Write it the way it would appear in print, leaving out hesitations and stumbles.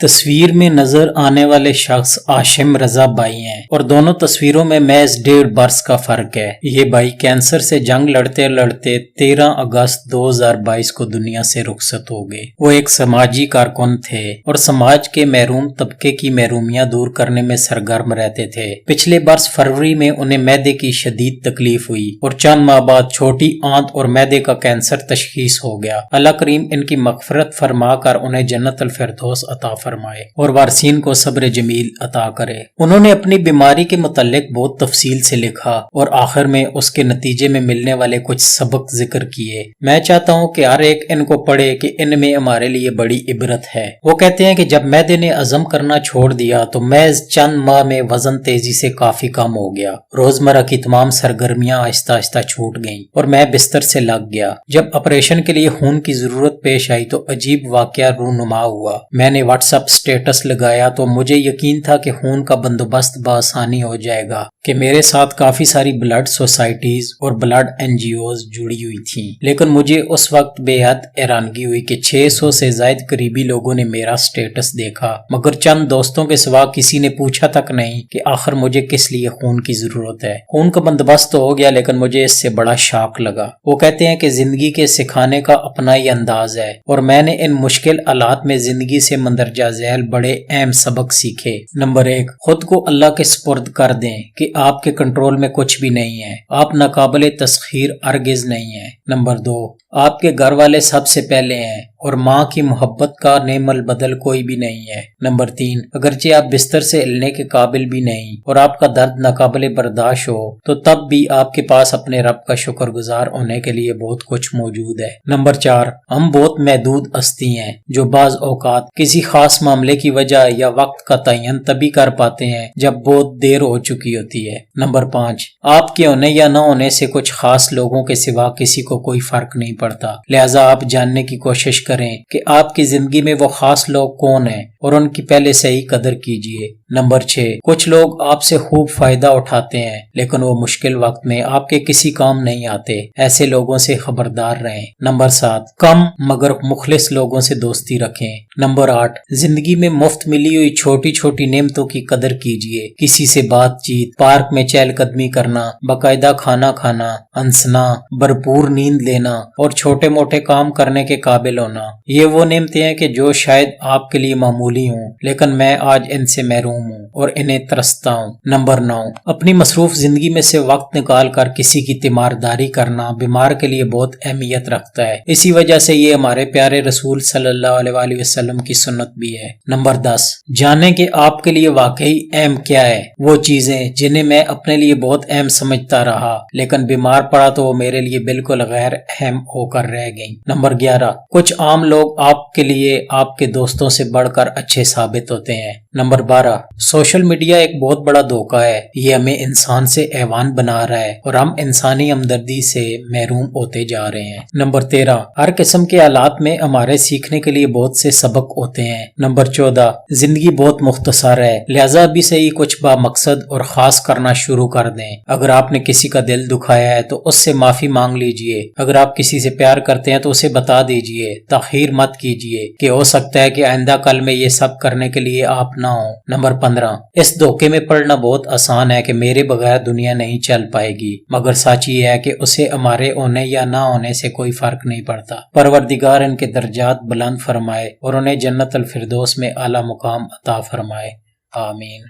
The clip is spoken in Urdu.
تصویر میں نظر آنے والے شخص عاشم رضا بھائی ہیں اور دونوں تصویروں میں محض 1.5 برس کا فرق ہے۔ یہ بھائی کینسر سے جنگ لڑتے لڑتے 13 اگست 2022 کو دنیا سے رخصت ہو گئے۔ وہ ایک سماجی کارکن تھے اور سماج کے محروم طبقے کی محرومیاں دور کرنے میں سرگرم رہتے تھے۔ پچھلے برس فروری میں انہیں معدے کی شدید تکلیف ہوئی اور چند ماہ بعد چھوٹی آنت اور معدے کا کینسر تشخیص ہو گیا۔ اللہ کریم ان کی مغفرت فرما کر انہیں جنت الفردوس عطا فرمائے اور وارثین کو صبر جمیل عطا کرے۔ انہوں نے اپنی بیماری کے متعلق بہت تفصیل سے لکھا اور آخر میں اس کے نتیجے میں ملنے والے کچھ سبق ذکر کیے۔ میں چاہتا ہوں کہ ہر ایک ان کو پڑھے کہ ان میں ہمارے لیے بڑی عبرت ہے۔ وہ کہتے ہیں کہ جب معدے نے ہضم کرنا چھوڑ دیا تو محض چند ماہ میں وزن تیزی سے کافی کم ہو گیا۔ روزمرہ کی تمام سرگرمیاں آہستہ آہستہ چھوٹ گئیں اور میں بستر سے لگ گیا۔ جب آپریشن کے لیے خون کی ضرورت پیش آئی تو عجیب واقعہ رونما ہوا۔ میں نے واٹس ایپ اسٹیٹس لگایا تو مجھے یقین تھا کہ خون کا بندوبست بآسانی ہو جائے گا کہ میرے ساتھ کافی ساری بلڈ سوسائٹیز اور بلڈ NGOز جڑی ہوئی تھیں، لیکن مجھے اس وقت بے حد حیرانگی ہوئی کہ 600 سے زائد قریبی لوگوں نے میرا اسٹیٹس دیکھا، مگر چند دوستوں کے سوا کسی نے پوچھا تک نہیں کہ آخر مجھے کس لیے خون کی ضرورت ہے۔ خون کا بندوبست تو ہو گیا لیکن مجھے اس سے بڑا شاک لگا۔ وہ کہتے ہیں کہ زندگی کے سکھانے کا اپنا ہی انداز ہے اور میں نے ان مشکل حالات میں زندگی سے مندرجہ ذیل بڑے اہم سبق سیکھے۔ نمبر 1، خود کو اللہ کے سپرد کر دیں کہ آپ کے کنٹرول میں کچھ بھی نہیں ہے، آپ ناقابل تسخیر ہرگز نہیں ہیں۔ نمبر 2، آپ کے گھر والے سب سے پہلے ہیں اور ماں کی محبت کا نعم البدل کوئی بھی نہیں ہے۔ نمبر 3، اگرچہ آپ بستر سے ہلنے کے قابل بھی نہیں اور آپ کا درد ناقابل برداشت ہو تو تب بھی آپ کے پاس اپنے رب کا شکر گزار ہونے کے لیے بہت کچھ موجود ہے۔ نمبر 4، ہم بہت محدود ہستی ہیں جو بعض اوقات کسی خاص معاملے کی وجہ یا وقت کا تعین تبھی کر پاتے ہیں جب بہت دیر ہو چکی ہوتی ہے۔ نمبر 5، آپ کے ہونے یا نہ ہونے سے کچھ خاص لوگوں کے سوا کسی کو کوئی فرق نہیں پڑتا، لہٰذا آپ جاننے کی کوشش کریں کہ آپ کی زندگی میں وہ خاص لوگ کون ہیں اور ان کی پہلے سے ہی قدر کیجیے۔ نمبر 6، کچھ لوگ آپ سے خوب فائدہ اٹھاتے ہیں لیکن وہ مشکل وقت میں آپ کے کسی کام نہیں آتے، ایسے لوگوں سے خبردار رہیں۔ نمبر 7، کم مگر مخلص لوگوں سے دوستی رکھیں۔ نمبر 8، زندگی میں مفت ملی ہوئی چھوٹی چھوٹی نعمتوں کی قدر کیجیے، کسی سے بات چیت، پارک میں چہل قدمی کرنا، باقاعدہ کھانا کھانا، ہنسنا، بھرپور نیند لینا اور چھوٹے موٹے کام کرنے کے قابل ہونا، یہ وہ نعمتیں ہیں کہ جو شاید آپ کے لیے معمولی ہوں لیکن میں آج ان سے محروم ہوں اور انہیں ترستا ہوں۔ نمبر 9، اپنی مصروف زندگی میں سے وقت نکال کر کسی کی تیمارداری کرنا بیمار کے لیے بہت اہمیت رکھتا ہے، اسی وجہ سے یہ ہمارے پیارے رسول صلی اللہ علیہ وآلہ وسلم کی سنت بھی ہے۔ نمبر 10، جانیں کہ آپ کے لیے واقعی اہم کیا ہے، وہ چیزیں جنہیں میں اپنے لیے بہت اہم سمجھتا رہا لیکن بیمار پڑا تو وہ میرے لیے بالکل غیر اہم ہو کر رہ گئیں۔ نمبر 11، کچھ عام لوگ آپ کے لیے آپ کے دوستوں سے بڑھ کر اچھے ثابت ہوتے ہیں۔ نمبر 12، سوشل میڈیا ایک بہت بڑا دھوکہ ہے، یہ ہمیں انسان سے حیوان بنا رہا ہے اور ہم انسانی ہمدردی سے محروم ہوتے جا رہے ہیں۔ نمبر 13، ہر قسم کے حالات میں ہمارے سیکھنے کے لیے بہت سے سبق ہوتے ہیں۔ نمبر 14، زندگی بہت مختصر ہے لہٰذا ابھی سے ہی کچھ با مقصد اور خاص کرنا شروع کر دیں۔ اگر آپ نے کسی کا دل دکھایا ہے تو اس سے معافی مانگ لیجئے، اگر آپ کسی سے پیار کرتے ہیں تو اسے بتا دیجئے، تاخیر مت کیجئے کہ ہو سکتا ہے کہ آئندہ کل میں یہ سب کرنے کے لیے آپ نہ ہوں۔ نمبر 15، اس دھوکے میں پڑنا بہت آسان ہے کہ میرے بغیر دنیا نہیں چل پائے گی، مگر سچ یہ ہے کہ اسے ہمارے ہونے یا نہ ہونے سے کوئی فرق نہیں پڑتا۔ پروردگار ان کے درجات بلند فرمائے اور انہیں جنت الفردوس میں اعلیٰ مقام عطا فرمائے، آمین۔